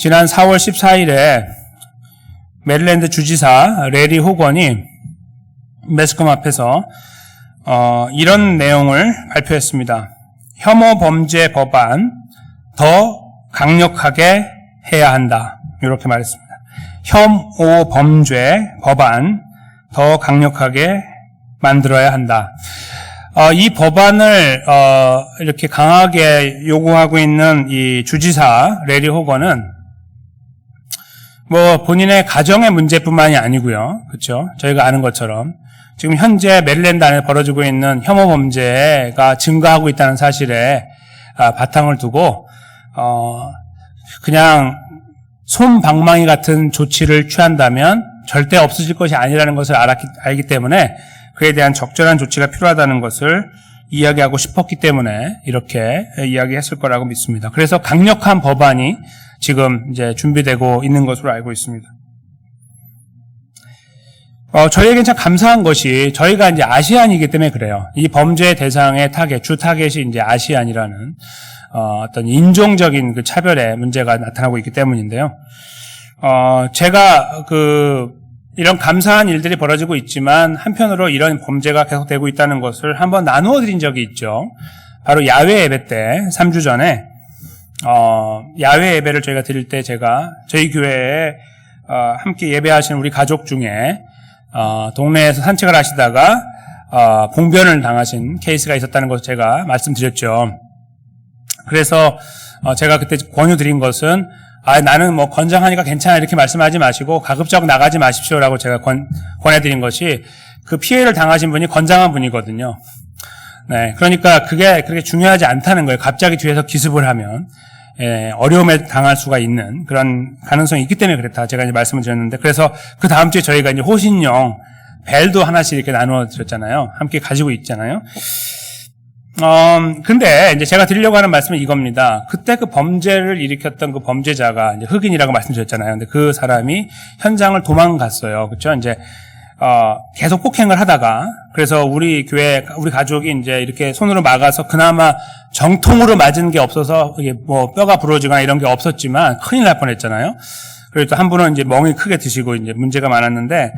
지난 4월 14일에 메릴랜드 주지사 레리 호건이 매스컴 앞에서 이런 내용을 발표했습니다. 혐오 범죄 법안 더 강력하게 해야 한다. 이렇게 말했습니다. 혐오 범죄 법안 더 강력하게 만들어야 한다. 이 법안을 이렇게 강하게 요구하고 있는 이 주지사 레리 호건은 본인의 가정의 문제뿐만이 아니고요. 그렇죠? 저희가 아는 것처럼 지금 현재 메릴랜드 안에 벌어지고 있는 혐오 범죄가 증가하고 있다는 사실에 바탕을 두고 그냥 솜방망이 같은 조치를 취한다면 절대 없어질 것이 아니라는 것을 알기 때문에 그에 대한 적절한 조치가 필요하다는 것을 이야기하고 싶었기 때문에 이렇게 이야기했을 거라고 믿습니다. 그래서 강력한 법안이 지금 이제 준비되고 있는 것으로 알고 있습니다. 저희에겐 참 감사한 것이 저희가 이제 아시안이기 때문에 그래요. 이 범죄 대상의 주 타겟이 이제 아시안이라는 어떤 인종적인 그 차별의 문제가 나타나고 있기 때문인데요. 제가 이런 감사한 일들이 벌어지고 있지만 한편으로 이런 범죄가 계속되고 있다는 것을 한번 나누어 드린 적이 있죠. 바로 야외 예배 때 3주 전에 야외 예배를 저희가 드릴 때 제가 저희 교회에 함께 예배하시는 우리 가족 중에 동네에서 산책을 하시다가 봉변을 당하신 케이스가 있었다는 것을 제가 말씀드렸죠. 그래서 제가 그때 권유드린 것은 나는 건장하니까 괜찮아 이렇게 말씀하지 마시고 가급적 나가지 마십시오라고 제가 권해드린 것이 그 피해를 당하신 분이 건장한 분이거든요. 네, 그러니까 그게 그렇게 중요하지 않다는 거예요. 갑자기 뒤에서 기습을 하면 어려움에 당할 수가 있는 그런 가능성이 있기 때문에 그랬다. 제가 이제 말씀을 드렸는데 그래서 그 다음 주에 저희가 이제 호신용 벨도 하나씩 이렇게 나누어 드렸잖아요. 함께 가지고 있잖아요. 근데 이제 제가 드리려고 하는 말씀은 이겁니다. 그때 그 범죄를 일으켰던 그 범죄자가 이제 흑인이라고 말씀드렸잖아요. 근데 그 사람이 현장을 도망갔어요. 그렇죠? 이제 계속 폭행을 하다가 그래서 우리 교회 우리 가족이 이제 이렇게 손으로 막아서 그나마 정통으로 맞은 게 없어서 이게 뼈가 부러지거나 이런 게 없었지만 큰일 날 뻔했잖아요. 그리고 또 한 분은 이제 멍이 크게 드시고 이제 문제가 많았는데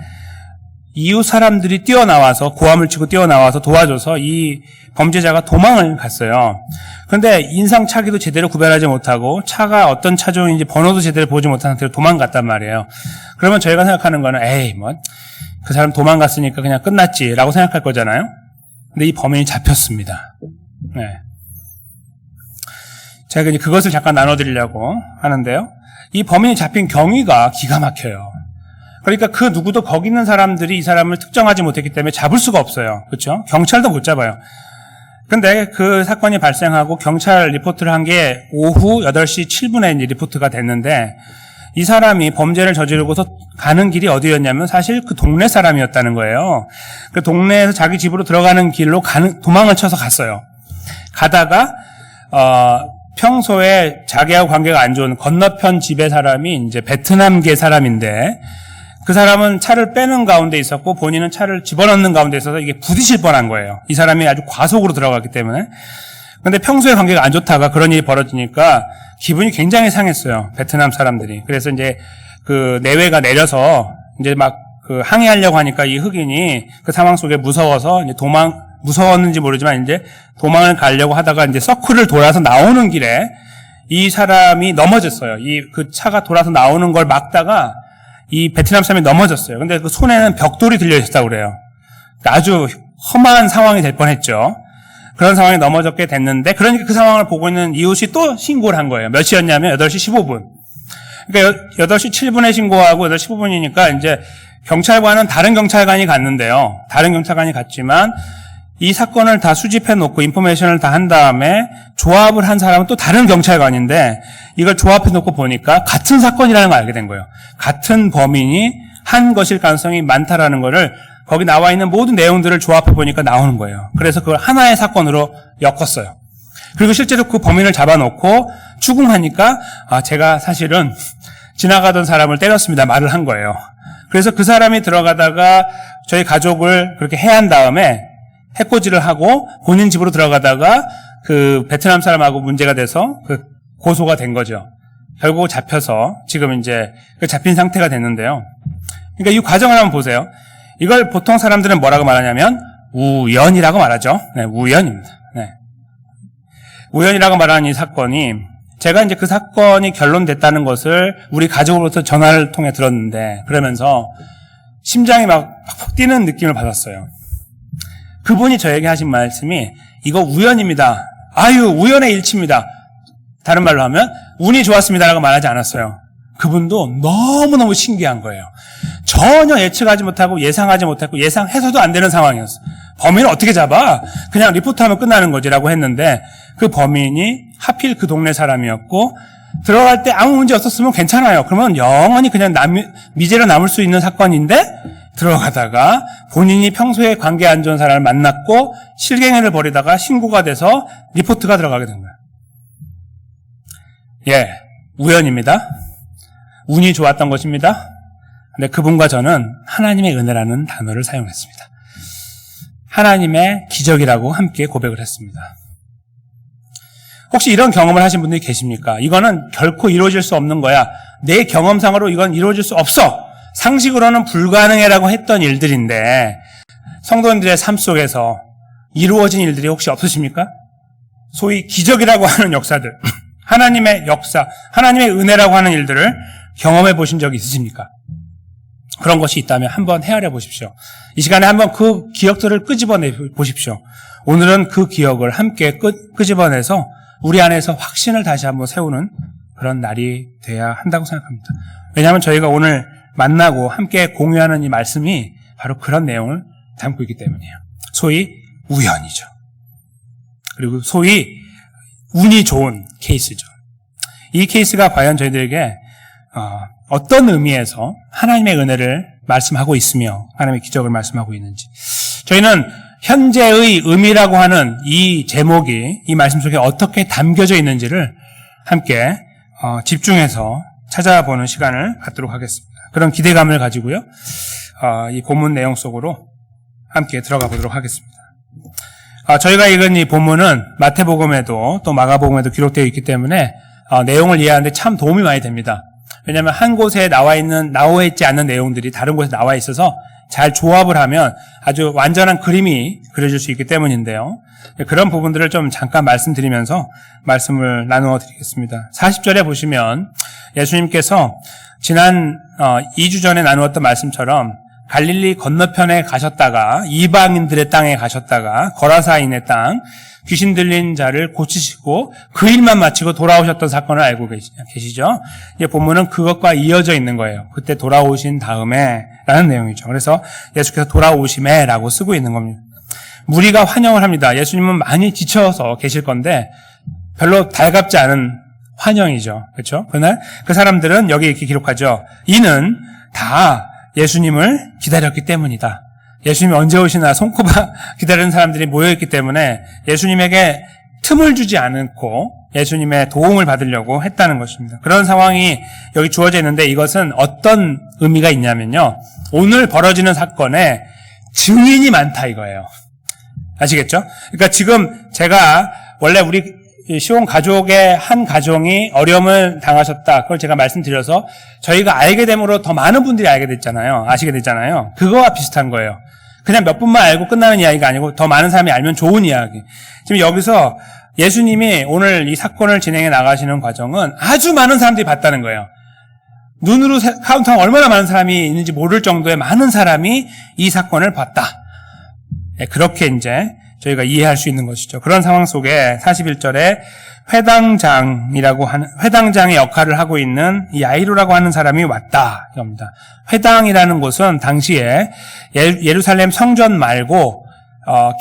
이웃 사람들이 뛰어나와서 고함을 치고 뛰어나와서 도와줘서 이 범죄자가 도망을 갔어요. 그런데 인상착의도 제대로 구별하지 못하고 차가 어떤 차종인지 번호도 제대로 보지 못한 상태로 도망갔단 말이에요. 그러면 저희가 생각하는 거는 그 사람 도망갔으니까 그냥 끝났지라고 생각할 거잖아요. 근데 이 범인이 잡혔습니다. 네. 제가 이제 그것을 잠깐 나눠드리려고 하는데요. 이 범인이 잡힌 경위가 기가 막혀요. 그러니까 그 누구도 거기 있는 사람들이 이 사람을 특정하지 못했기 때문에 잡을 수가 없어요. 그렇죠? 경찰도 못 잡아요. 근데 그 사건이 발생하고 경찰 리포트를 한 게 오후 8시 7분에 이제 리포트가 됐는데 이 사람이 범죄를 저지르고서 가는 길이 어디였냐면 사실 그 동네 사람이었다는 거예요. 그 동네에서 자기 집으로 들어가는 길로 도망을 쳐서 갔어요. 가다가 평소에 자기하고 관계가 안 좋은 건너편 집의 사람이 이제 베트남계 사람인데 그 사람은 차를 빼는 가운데 있었고 본인은 차를 집어넣는 가운데 있어서 이게 부딪힐 뻔한 거예요. 이 사람이 아주 과속으로 들어갔기 때문에. 근데 평소에 관계가 안 좋다가 그런 일이 벌어지니까 기분이 굉장히 상했어요. 베트남 사람들이. 그래서 이제 그 내외가 내려서 이제 항의하려고 하니까 이 흑인이 그 상황 속에 무서워서 이제 무서웠는지 모르지만 이제 도망을 가려고 하다가 이제 서클을 돌아서 나오는 길에 이 사람이 넘어졌어요. 그 차가 돌아서 나오는 걸 막다가 이 베트남 사람이 넘어졌어요. 근데 그 손에는 벽돌이 들려 있었다고 그래요. 아주 험한 상황이 될 뻔했죠. 그런 상황이 넘어졌게 됐는데 그러니까 그 상황을 보고 있는 이웃이 또 신고를 한 거예요. 몇 시였냐면 8시 15분. 그러니까 8시 7분에 신고하고 8시 15분이니까 이제 경찰관은 다른 경찰관이 갔는데요. 다른 경찰관이 갔지만 이 사건을 다 수집해 놓고 인포메이션을 다 한 다음에 조합을 한 사람은 또 다른 경찰관인데 이걸 조합해 놓고 보니까 같은 사건이라는 걸 알게 된 거예요. 같은 범인이 한 것일 가능성이 많다라는 거를 거기 나와 있는 모든 내용들을 조합해 보니까 나오는 거예요. 그래서 그걸 하나의 사건으로 엮었어요. 그리고 실제로 그 범인을 잡아놓고 추궁하니까 제가 사실은 지나가던 사람을 때렸습니다. 말을 한 거예요. 그래서 그 사람이 들어가다가 저희 가족을 그렇게 해한 다음에 해코지를 하고 본인 집으로 들어가다가 그 베트남 사람하고 문제가 돼서 그 고소가 된 거죠. 결국 잡혀서 지금 이제 그 잡힌 상태가 됐는데요. 그러니까 이 과정을 한번 보세요. 이걸 보통 사람들은 뭐라고 말하냐면 우연이라고 말하죠. 네, 우연입니다. 네. 우연이라고 말하는 이 사건이 제가 이제 그 사건이 결론됐다는 것을 우리 가족으로부터 전화를 통해 들었는데 그러면서 심장이 막 팍팍 뛰는 느낌을 받았어요. 그분이 저에게 하신 말씀이 이거 우연입니다. 아유, 우연의 일치입니다. 다른 말로 하면 운이 좋았습니다라고 말하지 않았어요. 그분도 너무너무 신기한 거예요. 전혀 예측하지 못하고 예상하지 못했고 예상해서도 안 되는 상황이었어. 범인을 어떻게 잡아? 그냥 리포트하면 끝나는 거지라고 했는데 그 범인이 하필 그 동네 사람이었고 들어갈 때 아무 문제 없었으면 괜찮아요. 그러면 영원히 그냥 미제로 남을 수 있는 사건인데 들어가다가 본인이 평소에 관계 안 좋은 사람을 만났고 실갱이를 벌이다가 신고가 돼서 리포트가 들어가게 된 거예요. 예, 우연입니다. 운이 좋았던 것입니다. 근데 그분과 저는 하나님의 은혜라는 단어를 사용했습니다. 하나님의 기적이라고 함께 고백을 했습니다. 혹시 이런 경험을 하신 분들이 계십니까? 이거는 결코 이루어질 수 없는 거야. 내 경험상으로 이건 이루어질 수 없어. 상식으로는 불가능해라고 했던 일들인데 성도님들의 삶 속에서 이루어진 일들이 혹시 없으십니까? 소위 기적이라고 하는 역사들, 하나님의 역사, 하나님의 은혜라고 하는 일들을 경험해 보신 적이 있으십니까? 그런 것이 있다면 한번 헤아려 보십시오. 이 시간에 한번 그 기억들을 끄집어내 보십시오. 오늘은 그 기억을 함께 끄집어내서 우리 안에서 확신을 다시 한번 세우는 그런 날이 돼야 한다고 생각합니다. 왜냐하면 저희가 오늘 만나고 함께 공유하는 이 말씀이 바로 그런 내용을 담고 있기 때문이에요. 소위 우연이죠. 그리고 소위 운이 좋은 케이스죠. 이 케이스가 과연 저희들에게 어떤 의미에서 하나님의 은혜를 말씀하고 있으며 하나님의 기적을 말씀하고 있는지, 저희는 현재의 의미라고 하는 이 제목이 이 말씀 속에 어떻게 담겨져 있는지를 함께 집중해서 찾아보는 시간을 갖도록 하겠습니다. 그런 기대감을 가지고요, 이 본문 내용 속으로 함께 들어가 보도록 하겠습니다. 저희가 읽은 이 본문은 마태복음에도 또 마가복음에도 기록되어 있기 때문에 내용을 이해하는데 참 도움이 많이 됩니다. 왜냐하면 한 곳에 나와 있지 않는 내용들이 다른 곳에 나와 있어서 잘 조합을 하면 아주 완전한 그림이 그려질 수 있기 때문인데요. 그런 부분들을 좀 잠깐 말씀드리면서 말씀을 나누어 드리겠습니다. 40절에 보시면 예수님께서 지난 2주 전에 나누었던 말씀처럼 갈릴리 건너편에 가셨다가 이방인들의 땅에 가셨다가 거라사인의 땅, 귀신 들린 자를 고치시고 그 일만 마치고 돌아오셨던 사건을 알고 계시죠? 이 본문은 그것과 이어져 있는 거예요. 그때 돌아오신 다음에 라는 내용이죠. 그래서 예수께서 돌아오심에 라고 쓰고 있는 겁니다. 무리가 환영을 합니다. 예수님은 많이 지쳐서 계실 건데 별로 달갑지 않은 환영이죠. 그렇죠? 그날 그 사람들은 여기 이렇게 기록하죠. 이는 다 예수님을 기다렸기 때문이다. 예수님이 언제 오시나 손꼽아 기다리는 사람들이 모여있기 때문에 예수님에게 틈을 주지 않고 예수님의 도움을 받으려고 했다는 것입니다. 그런 상황이 여기 주어져 있는데 이것은 어떤 의미가 있냐면요, 오늘 벌어지는 사건에 증인이 많다 이거예요. 아시겠죠? 그러니까 지금 제가 원래 우리 시온 가족의 한 가정이 어려움을 당하셨다, 그걸 제가 말씀드려서 저희가 알게 됨으로 더 많은 분들이 알게 됐잖아요. 아시게 됐잖아요. 그거와 비슷한 거예요. 그냥 몇 분만 알고 끝나는 이야기가 아니고 더 많은 사람이 알면 좋은 이야기. 지금 여기서 예수님이 오늘 이 사건을 진행해 나가시는 과정은 아주 많은 사람들이 봤다는 거예요. 눈으로 카운트하면 얼마나 많은 사람이 있는지 모를 정도의 많은 사람이 이 사건을 봤다. 그렇게 이제 저희가 이해할 수 있는 것이죠. 그런 상황 속에 41절에 회당장의 역할을 하고 있는 이 야이로라고 하는 사람이 왔다 이겁니다. 회당이라는 곳은 당시에 예루살렘 성전 말고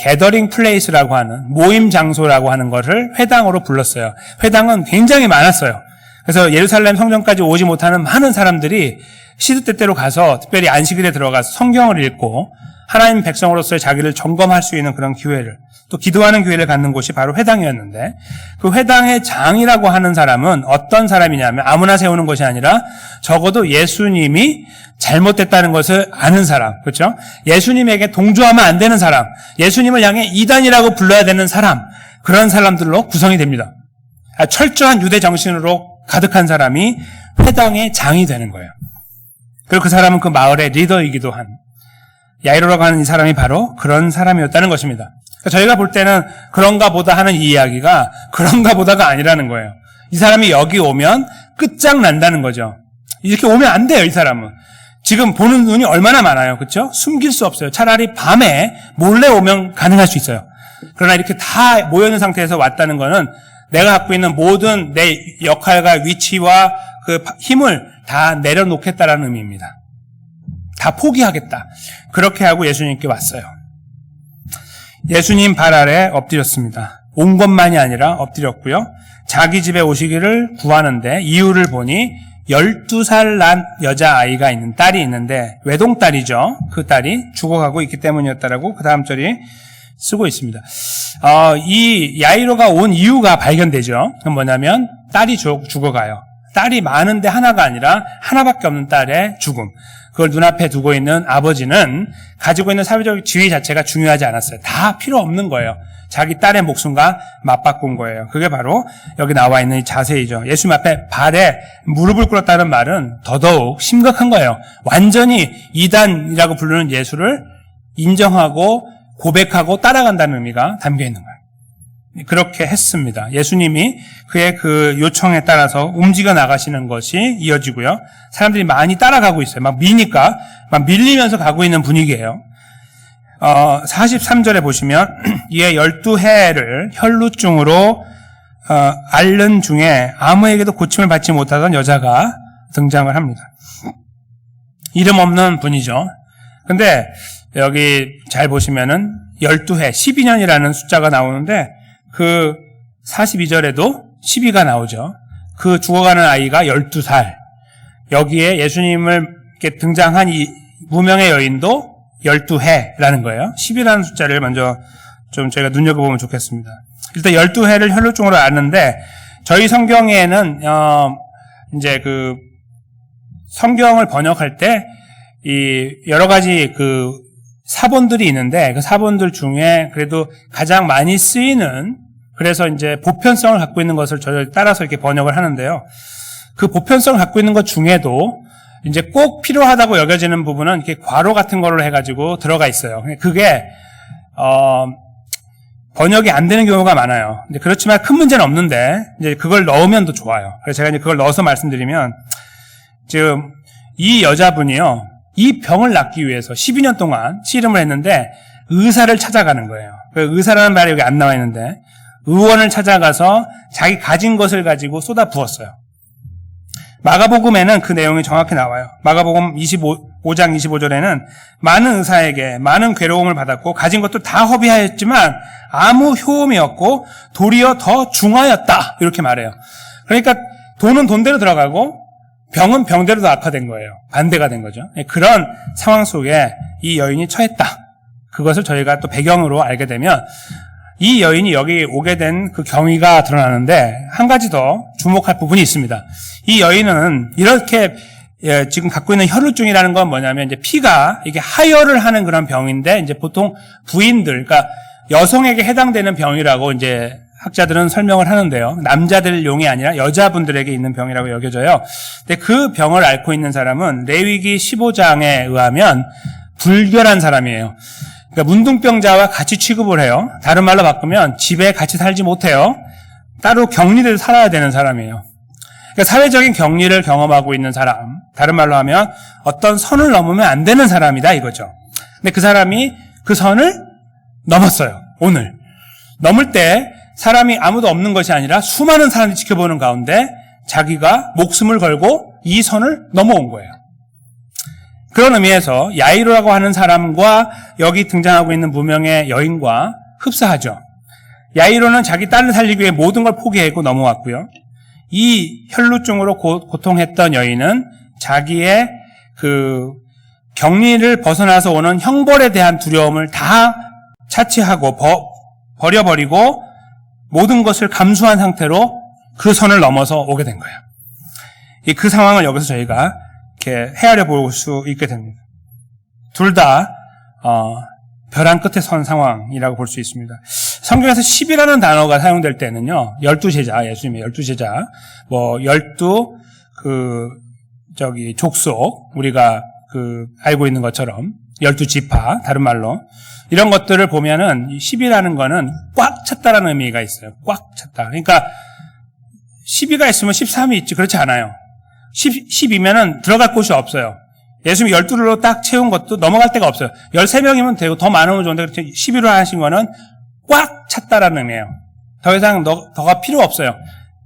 게더링 플레이스라고 하는 모임 장소라고 하는 것을 회당으로 불렀어요. 회당은 굉장히 많았어요. 그래서 예루살렘 성전까지 오지 못하는 많은 사람들이 시드때때로 가서 특별히 안식일에 들어가서 성경을 읽고 하나님 백성으로서의 자기를 점검할 수 있는 그런 기회를, 또 기도하는 기회를 갖는 곳이 바로 회당이었는데, 그 회당의 장이라고 하는 사람은 어떤 사람이냐면 아무나 세우는 것이 아니라 적어도 예수님이 잘못됐다는 것을 아는 사람, 그렇죠? 예수님에게 동조하면 안 되는 사람, 예수님을 향해 이단이라고 불러야 되는 사람, 그런 사람들로 구성이 됩니다. 철저한 유대 정신으로 가득한 사람이 회당의 장이 되는 거예요. 그리고 그 사람은 그 마을의 리더이기도 한 야이로라고 하는 이 사람이 바로 그런 사람이었다는 것입니다. 그러니까 저희가 볼 때는 그런가 보다 하는 이 이야기가 그런가 보다가 아니라는 거예요. 이 사람이 여기 오면 끝장난다는 거죠. 이렇게 오면 안 돼요, 이 사람은. 지금 보는 눈이 얼마나 많아요. 그렇죠? 숨길 수 없어요. 차라리 밤에 몰래 오면 가능할 수 있어요. 그러나 이렇게 다 모여있는 상태에서 왔다는 거는 내가 갖고 있는 모든 내 역할과 위치와 그 힘을 다 내려놓겠다라는 의미입니다. 다 포기하겠다. 그렇게 하고 예수님께 왔어요. 예수님 발 아래 엎드렸습니다. 온 것만이 아니라 엎드렸고요. 자기 집에 오시기를 구하는데 이유를 보니 12살 난 여자아이가 있는 딸이 있는데 외동딸이죠. 그 딸이 죽어가고 있기 때문이었다라고 그 다음 절이 쓰고 있습니다. 이 야이로가 온 이유가 발견되죠. 그건 뭐냐면 딸이 죽어가요. 딸이 많은데 하나가 아니라 하나밖에 없는 딸의 죽음. 그걸 눈앞에 두고 있는 아버지는 가지고 있는 사회적 지위 자체가 중요하지 않았어요. 다 필요 없는 거예요. 자기 딸의 목숨과 맞바꾼 거예요. 그게 바로 여기 나와 있는 이 자세이죠. 예수님 앞에 발에 무릎을 꿇었다는 말은 더더욱 심각한 거예요. 완전히 이단이라고 부르는 예수를 인정하고 고백하고 따라간다는 의미가 담겨 있는 거예요. 그렇게 했습니다. 예수님이 그의 그 요청에 따라서 움직여 나가시는 것이 이어지고요. 사람들이 많이 따라가고 있어요. 막 미니까 막 밀리면서 가고 있는 분위기예요. 43절에 보시면 이에 12해를 혈루증으로 앓는 중에 아무에게도 고침을 받지 못하던 여자가 등장을 합니다. 이름 없는 분이죠. 근데 여기 잘 보시면은 12해, 12년이라는 숫자가 나오는데 그 42절에도 12가 나오죠. 그 죽어가는 아이가 12살. 여기에 예수님을 이렇게 등장한 이 무명의 여인도 12해라는 거예요. 10이라는 숫자를 먼저 좀 저희가 눈여겨보면 좋겠습니다. 일단 12해를 혈루증으로 앓는데 저희 성경에는 이제 그 성경을 번역할 때 이 여러 가지 그 사본들이 있는데 그 사본들 중에 그래도 가장 많이 쓰이는 그래서 이제 보편성을 갖고 있는 것을 저희 따라서 이렇게 번역을 하는데요. 그 보편성을 갖고 있는 것 중에도 이제 꼭 필요하다고 여겨지는 부분은 이렇게 괄호 같은 걸로 해가지고 들어가 있어요. 그게 번역이 안 되는 경우가 많아요. 근데 그렇지만 큰 문제는 없는데 이제 그걸 넣으면 더 좋아요. 그래서 제가 이제 그걸 넣어서 말씀드리면 지금 이 여자분이요. 이 병을 낫기 위해서 12년 동안 씨름을 했는데 의사를 찾아가는 거예요. 그 의사라는 말이 여기 안 나와 있는데 의원을 찾아가서 자기 가진 것을 가지고 쏟아 부었어요. 마가복음에는 그 내용이 정확히 나와요. 마가복음 5장 25절에는 많은 의사에게 많은 괴로움을 받았고 가진 것도 다 허비하였지만 아무 효험이 없고 도리어 더 중하였다. 이렇게 말해요. 그러니까 돈은 돈대로 들어가고 병은 병대로 더 악화된 거예요. 반대가 된 거죠. 그런 상황 속에 이 여인이 처했다. 그것을 저희가 또 배경으로 알게 되면 이 여인이 여기 오게 된 그 경위가 드러나는데 한 가지 더 주목할 부분이 있습니다. 이 여인은 이렇게 지금 갖고 있는 혈루증이라는 건 뭐냐면 이제 피가 이게 하혈을 하는 그런 병인데 이제 보통 부인들, 그러니까 여성에게 해당되는 병이라고 이제 학자들은 설명을 하는데요. 남자들용이 아니라 여자분들에게 있는 병이라고 여겨져요. 근데 그 병을 앓고 있는 사람은 레위기 15장에 의하면 불결한 사람이에요. 그러니까 문둥병자와 같이 취급을 해요. 다른 말로 바꾸면 집에 같이 살지 못해요. 따로 격리돼서 살아야 되는 사람이에요. 그러니까 사회적인 격리를 경험하고 있는 사람, 다른 말로 하면 어떤 선을 넘으면 안 되는 사람이다 이거죠. 근데 그 사람이 그 선을 넘었어요. 오늘 넘을 때 사람이 아무도 없는 것이 아니라 수많은 사람들이 지켜보는 가운데 자기가 목숨을 걸고 이 선을 넘어온 거예요. 그런 의미에서 야이로라고 하는 사람과 여기 등장하고 있는 무명의 여인과 흡사하죠. 야이로는 자기 딸을 살리기 위해 모든 걸 포기하고 넘어왔고요. 이 혈루증으로 고통했던 여인은 자기의 그 격리를 벗어나서 오는 형벌에 대한 두려움을 다 차치하고 버려버리고 모든 것을 감수한 상태로 그 선을 넘어서 오게 된 거예요. 그 상황을 여기서 저희가 이렇게 헤아려 볼 수 있게 됩니다. 둘 다 벼랑 끝에 선 상황이라고 볼 수 있습니다. 성경에서 10이라는 단어가 사용될 때는요, 12제자, 예수님의 12제자, 뭐, 12, 족속, 우리가 알고 있는 것처럼, 12지파, 다른 말로, 이런 것들을 보면은, 10이라는 거는 꽉 찼다라는 의미가 있어요. 꽉 찼다. 그러니까, 12가 있으면 13이 있지, 그렇지 않아요. 10이면은 들어갈 곳이 없어요. 예수님이 12로 딱 채운 것도 넘어갈 데가 없어요. 13명이면 되고 더 많으면 좋은데 그렇죠. 11로 하신 거는 꽉 찼다라는 의미예요. 더 이상 더가 필요 없어요.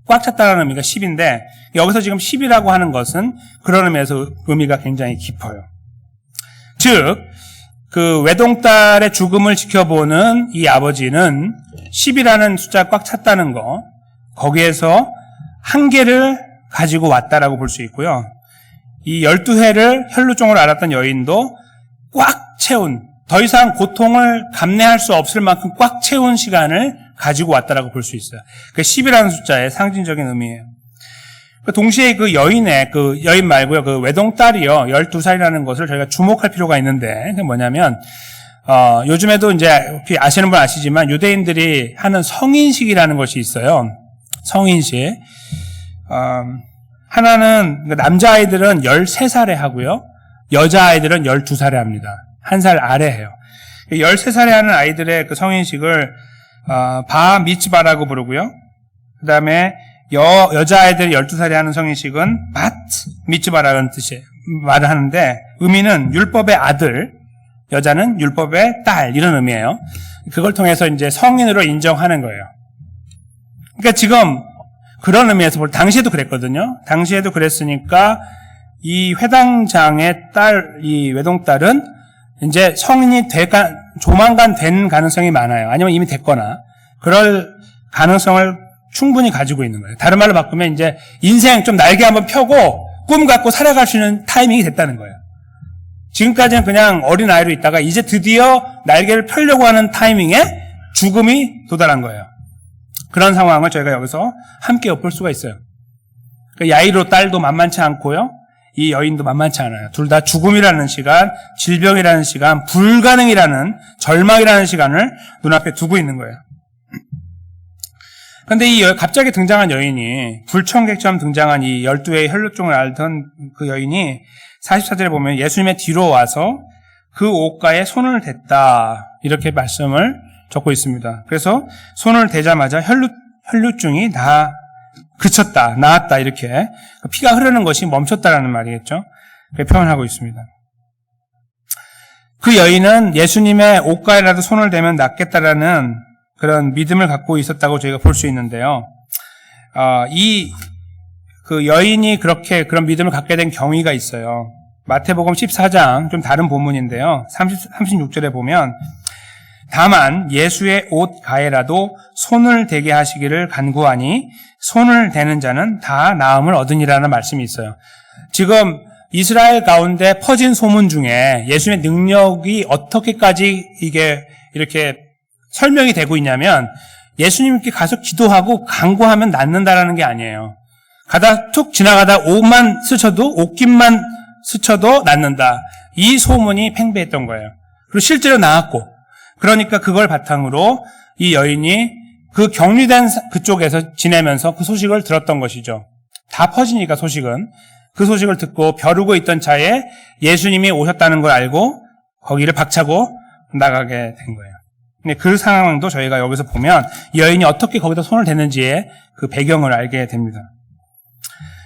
꽉 찼다라는 의미가 10인데 여기서 지금 10이라고 하는 것은 그런 의미에서 의미가 굉장히 깊어요. 즉, 그 외동딸의 죽음을 지켜보는 이 아버지는 10이라는 숫자 꽉 찼다는 거, 거기에서 한계를 가지고 왔다라고 볼 수 있고요. 이 12회를 혈루증으로 앓았던 여인도 꽉 채운, 더 이상 고통을 감내할 수 없을 만큼 꽉 채운 시간을 가지고 왔다라고 볼 수 있어요. 그 10이라는 숫자의 상징적인 의미예요. 동시에 그 여인의, 그 여인 말고요, 그 외동딸이요, 12살이라는 것을 저희가 주목할 필요가 있는데, 그게 뭐냐면, 요즘에도 이제 아시는 분 아시지만 유대인들이 하는 성인식이라는 것이 있어요. 성인식. 하나는 남자아이들은 13살에 하고요. 여자아이들은 12살에 합니다. 한 살 아래 해요. 13살에 하는 아이들의 그 성인식을 바 미츠바라고 부르고요. 그 다음에 여자아이들이 12살에 하는 성인식은 밭 미츠바라는 뜻의 말을 하는데 의미는 율법의 아들, 여자는 율법의 딸 이런 의미예요. 그걸 통해서 이제 성인으로 인정하는 거예요. 그러니까 지금 그런 의미에서 당시에도 그랬거든요. 당시에도 그랬으니까 이 회당장의 딸, 이 외동딸은 이제 성인이 조만간 된 가능성이 많아요. 아니면 이미 됐거나 그럴 가능성을 충분히 가지고 있는 거예요. 다른 말로 바꾸면 이제 인생 좀 날개 한번 펴고 꿈 갖고 살아갈 수 있는 타이밍이 됐다는 거예요. 지금까지는 그냥 어린아이로 있다가 이제 드디어 날개를 펴려고 하는 타이밍에 죽음이 도달한 거예요. 그런 상황을 저희가 여기서 함께 엿볼 수가 있어요. 야이로 딸도 만만치 않고요. 이 여인도 만만치 않아요. 둘 다 죽음이라는 시간, 질병이라는 시간, 불가능이라는, 절망이라는 시간을 눈앞에 두고 있는 거예요. 그런데 이 갑자기 등장한 여인이, 불청객처럼 등장한 이 12회의 혈루증을 앓던 그 여인이 44절에 보면 예수님의 뒤로 와서 그 옷가에 손을 댔다. 이렇게 말씀을 적고 있습니다. 그래서 손을 대자마자 혈루증이 다 그쳤다, 나았다 이렇게 피가 흐르는 것이 멈췄다라는 말이겠죠. 그렇게 표현하고 있습니다. 그 여인은 예수님의 옷가에라도 손을 대면 낫겠다라는 그런 믿음을 갖고 있었다고 저희가 볼 수 있는데요. 그 여인이 그런 믿음을 갖게 된 경위가 있어요. 마태복음 14장 좀 다른 본문인데요. 36절에 보면 다만 예수의 옷 가에라도 손을 대게 하시기를 간구하니 손을 대는 자는 다 나음을 얻으니라는 말씀이 있어요. 지금 이스라엘 가운데 퍼진 소문 중에 예수님의 능력이 어떻게까지 이게 이렇게 설명이 되고 있냐면 예수님께 가서 기도하고 간구하면 낫는다라는 게 아니에요. 가다 툭 지나가다 옷깃만 스쳐도 낫는다. 이 소문이 팽배했던 거예요. 그리고 실제로 나았고 그러니까 그걸 바탕으로 이 여인이 그 격리된 그쪽에서 지내면서 그 소식을 들었던 것이죠. 다 퍼지니까 소식은. 그 소식을 듣고 벼르고 있던 차에 예수님이 오셨다는 걸 알고 거기를 박차고 나가게 된 거예요. 근데 그 상황도 저희가 여기서 보면 이 여인이 어떻게 거기다 손을 댔는지의 그 배경을 알게 됩니다.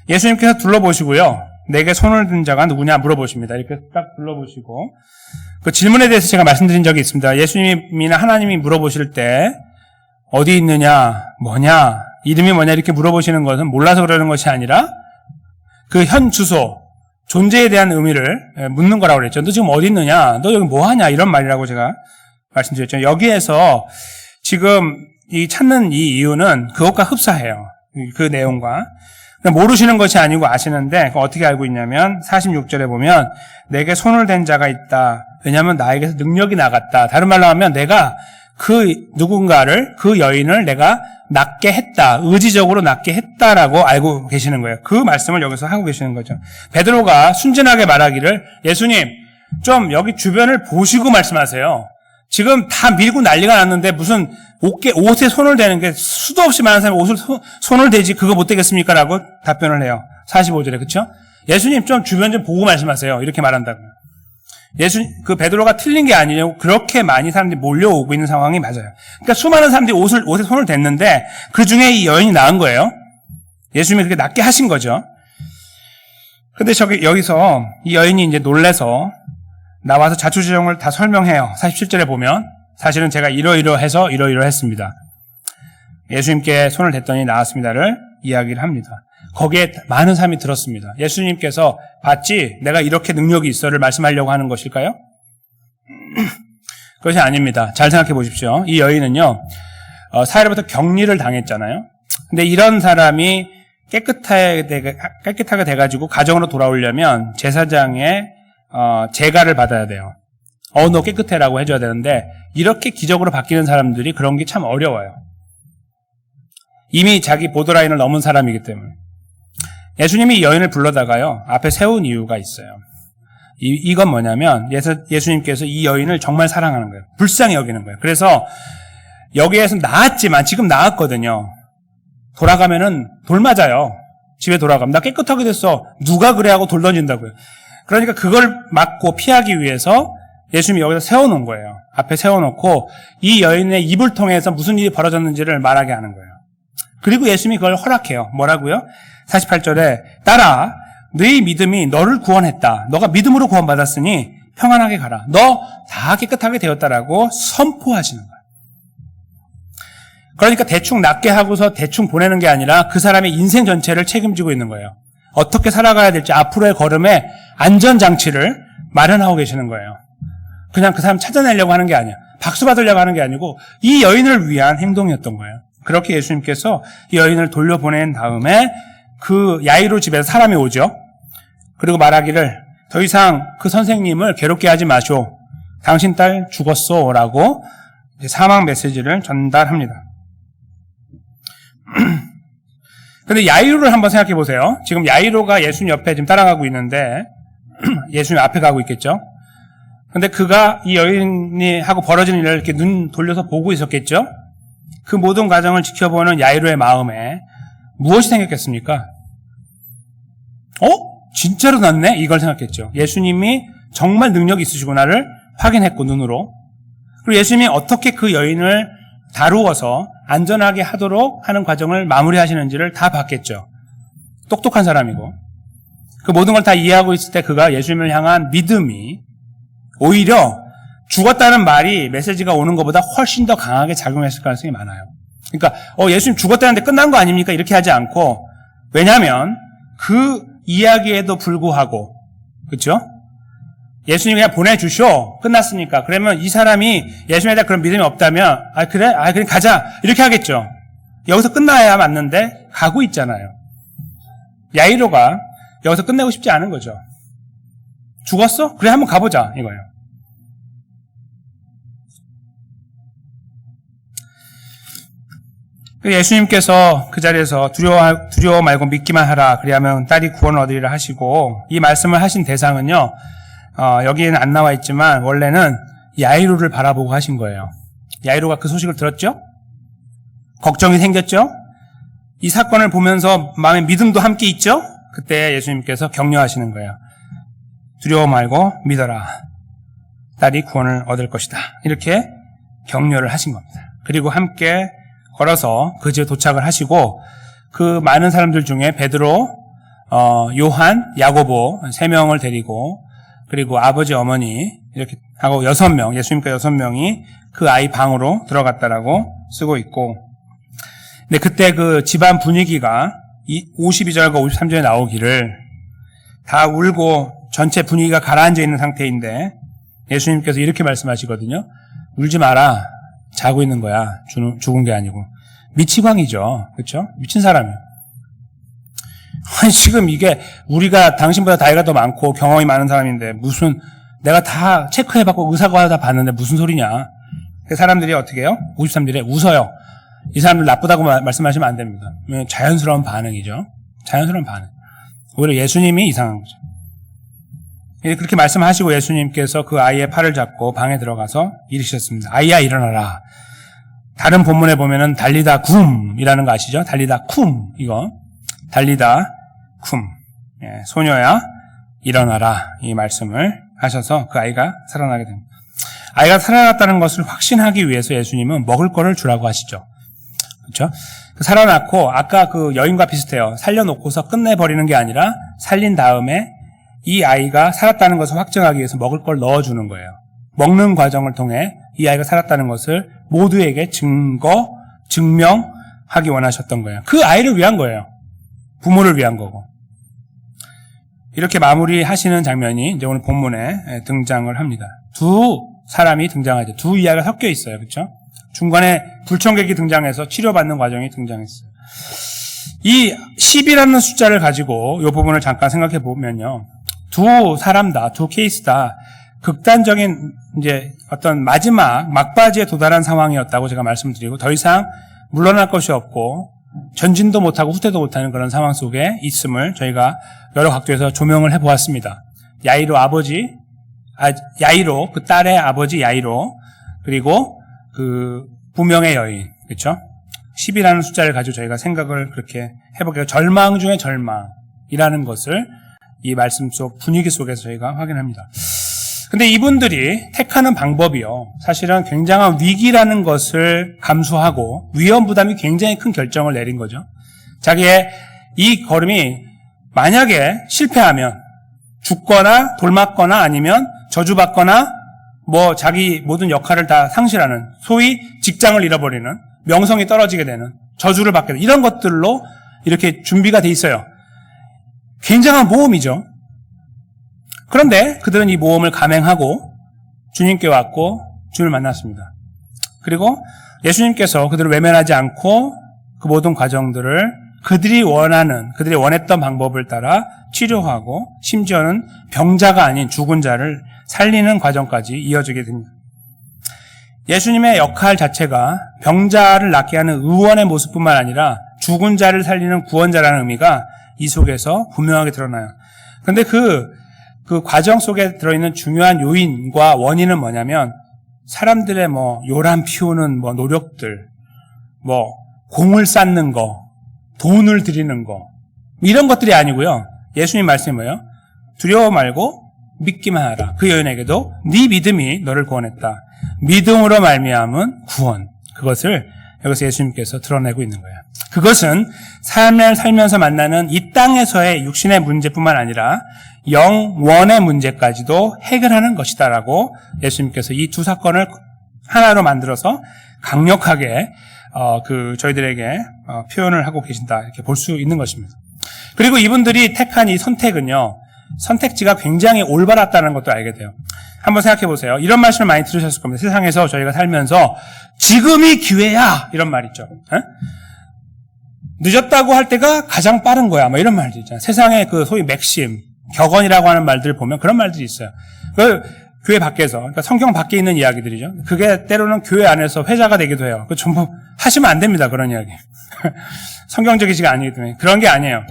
예수님께서 둘러보시고요. 내게 손을 든 자가 누구냐 물어보십니다. 이렇게 딱 둘러보시고 그 질문에 대해서 제가 말씀드린 적이 있습니다. 예수님이나 하나님이 물어보실 때 어디 있느냐, 뭐냐, 이름이 뭐냐 이렇게 물어보시는 것은 몰라서 그러는 것이 아니라 그 현 주소, 존재에 대한 의미를 묻는 거라고 그랬죠. 너 지금 어디 있느냐, 너 여기 뭐 하냐 이런 말이라고 제가 말씀드렸죠. 여기에서 지금 찾는 이 이유는 그것과 흡사해요. 그 내용과. 모르시는 것이 아니고 아시는데 어떻게 알고 있냐면 46절에 보면 내게 손을 댄 자가 있다. 왜냐하면 나에게서 능력이 나갔다. 다른 말로 하면 내가 그 누군가를, 그 여인을 내가 낫게 했다. 의지적으로 낫게 했다라고 알고 계시는 거예요. 그 말씀을 여기서 하고 계시는 거죠. 베드로가 순진하게 말하기를 예수님 좀 여기 주변을 보시고 말씀하세요. 지금 다 밀고 난리가 났는데 무슨 옷에 손을 대는 게 수도 없이 많은 사람이 옷을 손을 대지 그거 못 되겠습니까? 라고 답변을 해요. 45절에. 그쵸? 예수님 좀 주변 좀 보고 말씀하세요. 이렇게 말한다고요. 그 베드로가 틀린 게 아니에요. 그렇게 많이 사람들이 몰려오고 있는 상황이 맞아요. 그러니까 수많은 사람들이 옷에 손을 댔는데 그 중에 이 여인이 나은 거예요. 예수님이 그렇게 낫게 하신 거죠. 근데 여기서 이 여인이 이제 놀래서 나와서 자초지종을 다 설명해요. 47절에 보면 사실은 제가 이러이러해서 이러이러했습니다. 예수님께 손을 댔더니 나았습니다를 이야기를 합니다. 거기에 많은 사람이 들었습니다. 예수님께서 봤지? 내가 이렇게 능력이 있어를 말씀하려고 하는 것일까요? 그것이 아닙니다. 잘 생각해 보십시오. 이 여인은요, 사회로부터 격리를 당했잖아요. 근데 이런 사람이 깨끗하게 돼가지고 가정으로 돌아오려면 제사장의 제가를 받아야 돼요. 너 깨끗해라고 해줘야 되는데 이렇게 기적으로 바뀌는 사람들이 그런 게 참 어려워요. 이미 자기 보더라인을 넘은 사람이기 때문에. 예수님이 이 여인을 불러다가요 앞에 세운 이유가 있어요. 이건 뭐냐면 예수님께서 이 여인을 정말 사랑하는 거예요. 불쌍히 여기는 거예요. 그래서 여기에서 나았지만 지금 나았거든요. 돌아가면은 돌 맞아요. 집에 돌아가면 나 깨끗하게 됐어. 누가 그래 하고 돌 던진다고요. 그러니까 그걸 막고 피하기 위해서 예수님이 여기서 세워놓은 거예요. 앞에 세워놓고 이 여인의 입을 통해서 무슨 일이 벌어졌는지를 말하게 하는 거예요. 그리고 예수님이 그걸 허락해요. 뭐라고요? 48절에 따라 너희 믿음이 너를 구원했다. 너가 믿음으로 구원받았으니 평안하게 가라. 너 다 깨끗하게 되었다라고 선포하시는 거예요. 그러니까 대충 낫게 하고서 대충 보내는 게 아니라 그 사람의 인생 전체를 책임지고 있는 거예요. 어떻게 살아가야 될지 앞으로의 걸음에 안전장치를 마련하고 계시는 거예요. 그냥 그 사람 찾아내려고 하는 게 아니야. 박수 받으려고 하는 게 아니고 이 여인을 위한 행동이었던 거예요. 그렇게 예수님께서 이 여인을 돌려보낸 다음에 그 야이로 집에서 사람이 오죠. 그리고 말하기를 더 이상 그 선생님을 괴롭게 하지 마시오. 당신 딸 죽었소 라고 사망 메시지를 전달합니다. 근데 야이로를 한번 생각해 보세요. 지금 야이로가 예수님 옆에 지금 따라가고 있는데 예수님 앞에 가고 있겠죠. 근데 그가 이 여인이 하고 벌어지는 일을 이렇게 눈 돌려서 보고 있었겠죠. 그 모든 과정을 지켜보는 야이로의 마음에 무엇이 생겼겠습니까? 진짜로 낫네? 이걸 생각했죠. 예수님이 정말 능력이 있으시구나를 확인했고 눈으로. 그리고 예수님이 어떻게 그 여인을 다루어서 안전하게 하도록 하는 과정을 마무리하시는지를 다 봤겠죠. 똑똑한 사람이고. 그 모든 걸 다 이해하고 있을 때 그가 예수님을 향한 믿음이 오히려 죽었다는 말이 메시지가 오는 것보다 훨씬 더 강하게 작용했을 가능성이 많아요. 그러니까 예수님 죽었다는데 끝난 거 아닙니까? 이렇게 하지 않고 왜냐하면 그 이야기에도 불구하고 그렇죠? 예수님 그냥 보내주쇼. 끝났으니까. 그러면 이 사람이 예수님에 대한 그런 믿음이 없다면 그래? 그럼 가자. 이렇게 하겠죠. 여기서 끝나야 맞는데 가고 있잖아요. 야이로가 여기서 끝내고 싶지 않은 거죠. 죽었어? 그래 한번 가보자 이거예요. 예수님께서 그 자리에서 두려워 말고 믿기만 하라. 그리하면 딸이 구원을 얻으리라 하시고 이 말씀을 하신 대상은요. 여기에는 안 나와 있지만 원래는 야이로를 바라보고 하신 거예요. 야이로가 그 소식을 들었죠? 걱정이 생겼죠? 이 사건을 보면서 마음에 믿음도 함께 있죠? 그때 예수님께서 격려하시는 거예요. 두려워 말고 믿어라. 딸이 구원을 얻을 것이다. 이렇게 격려를 하신 겁니다. 그리고 함께 걸어서 그 집에 도착을 하시고 그 많은 사람들 중에 베드로, 요한, 야고보 3명을 데리고 그리고 아버지, 어머니 이렇게 하고 6명, 예수님과 6명이 그 아이 방으로 들어갔다라고 쓰고 있고 근데 그때 그 집안 분위기가 52절과 53절에 나오기를 다 울고 전체 분위기가 가라앉아 있는 상태인데 예수님께서 이렇게 말씀하시거든요. 울지 마라. 자고 있는 거야. 죽은 게 아니고. 미치광이죠. 그렇죠? 미친 사람이에요. 아니 지금 이게 우리가 당신보다 나이가 더 많고 경험이 많은 사람인데 무슨 내가 다 체크해봤고 의사가 다 봤는데 무슨 소리냐. 그 사람들이 어떻게 해요? 53절에 웃어요. 이 사람들 나쁘다고 말씀하시면 안 됩니다. 자연스러운 반응이죠. 자연스러운 반응. 오히려 예수님이 이상한 거죠. 그렇게 말씀하시고 예수님께서 그 아이의 팔을 잡고 방에 들어가서 이르셨습니다. 아이야 일어나라. 다른 본문에 보면은 달리다 쿰이라는 거 아시죠? 달리다 쿰 이거 달리다 쿰 소녀야 일어나라 이 말씀을 하셔서 그 아이가 살아나게 됩니다. 아이가 살아났다는 것을 확신하기 위해서 예수님은 먹을 거를 주라고 하시죠. 그렇죠? 살아났고 아까 그 여인과 비슷해요. 살려놓고서 끝내버리는 게 아니라 살린 다음에 이 아이가 살았다는 것을 확정하기 위해서 먹을 걸 넣어주는 거예요. 먹는 과정을 통해 이 아이가 살았다는 것을 모두에게 증명하기 원하셨던 거예요. 그 아이를 위한 거예요. 부모를 위한 거고. 이렇게 마무리하시는 장면이 이제 오늘 본문에 등장을 합니다. 두 사람이 등장하죠. 두 이야기가 섞여 있어요. 그렇죠? 중간에 불청객이 등장해서 치료받는 과정이 등장했어요. 이 10이라는 숫자를 가지고 이 부분을 잠깐 생각해 보면요. 두 사람 두 케이스 다 극단적인 이제 어떤 마지막 막바지에 도달한 상황이었다고 제가 말씀드리고 더 이상 물러날 것이 없고 전진도 못하고 후퇴도 못하는 그런 상황 속에 있음을 저희가 여러 각도에서 조명을 해보았습니다. 야이로 그 딸의 아버지 야이로 그리고 그 부명의 여인 그렇죠? 10이라는 숫자를 가지고 저희가 생각을 그렇게 해볼게요. 절망 중에 절망이라는 것을 이 말씀 속 분위기 속에서 저희가 확인합니다. 근데 이분들이 택하는 방법이요. 사실은 굉장한 위기라는 것을 감수하고 위험 부담이 굉장히 큰 결정을 내린 거죠. 자기의 이 걸음이 만약에 실패하면 죽거나 돌맞거나 아니면 저주받거나 뭐 자기 모든 역할을 다 상실하는 소위 직장을 잃어버리는 명성이 떨어지게 되는 저주를 받게 되는 이런 것들로 이렇게 준비가 돼 있어요. 굉장한 모험이죠. 그런데 그들은 이 모험을 감행하고 주님께 왔고 주님을 만났습니다. 그리고 예수님께서 그들을 외면하지 않고 그 모든 과정들을 그들이 원했던 방법을 따라 치료하고 심지어는 병자가 아닌 죽은 자를 살리는 과정까지 이어지게 됩니다. 예수님의 역할 자체가 병자를 낫게 하는 의원의 모습뿐만 아니라 죽은 자를 살리는 구원자라는 의미가 이 속에서 분명하게 드러나요. 그런데 그 과정 속에 들어있는 중요한 요인과 원인은 뭐냐면 사람들의 요람 피우는 노력들, 공을 쌓는 거, 돈을 들이는 거, 이런 것들이 아니고요. 예수님 말씀이 뭐예요? 두려워 말고 믿기만 하라. 그 여인에게도 네 믿음이 너를 구원했다. 믿음으로 말미암은 구원. 그것을 여기서 예수님께서 드러내고 있는 거예요. 그것은 삶을 살면서 만나는 이 땅에서의 육신의 문제뿐만 아니라 영원의 문제까지도 해결하는 것이다라고 예수님께서 이 두 사건을 하나로 만들어서 강력하게 저희들에게 표현을 하고 계신다 이렇게 볼 수 있는 것입니다. 그리고 이분들이 택한 이 선택은요, 선택지가 굉장히 올바랐다는 것도 알게 돼요. 한번 생각해 보세요. 이런 말씀을 많이 들으셨을 겁니다. 세상에서 저희가 살면서 지금이 기회야 이런 말 있죠. 늦었다고 할 때가 가장 빠른 거야. 이런 말들 있잖아요. 세상에 그 소위 맥심, 격언이라고 하는 말들 보면 그런 말들이 있어요. 그 교회 밖에서, 그러니까 성경 밖에 있는 이야기들이죠. 그게 때로는 교회 안에서 회자가 되기도 해요. 그 전부 하시면 안 됩니다. 그런 이야기. 성경적이지가 아니기 때문에 그런 게 아니에요.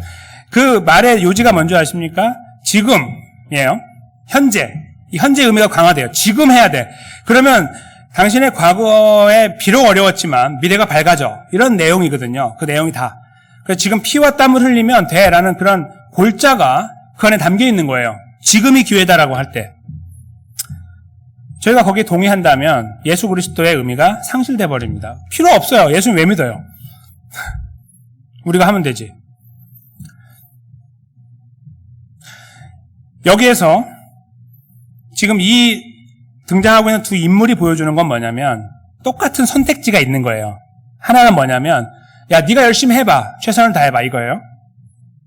그 말의 요지가 뭔지 아십니까? 지금이에요. 현재. 이 현재 의미가 강화돼요. 지금 해야 돼. 그러면 당신의 과거에 비록 어려웠지만 미래가 밝아져. 이런 내용이거든요. 그 내용이 다. 그래서 지금 피와 땀을 흘리면 돼라는 그런 골자가 그 안에 담겨 있는 거예요. 지금이 기회다라고 할 때. 저희가 거기에 동의한다면 예수 그리스도의 의미가 상실돼 버립니다. 필요 없어요. 예수님 왜 믿어요? 우리가 하면 되지. 여기에서 지금 이 등장하고 있는 두 인물이 보여주는 건 뭐냐면 똑같은 선택지가 있는 거예요. 하나는 뭐냐면 야 네가 열심히 해봐. 최선을 다해봐 이거예요.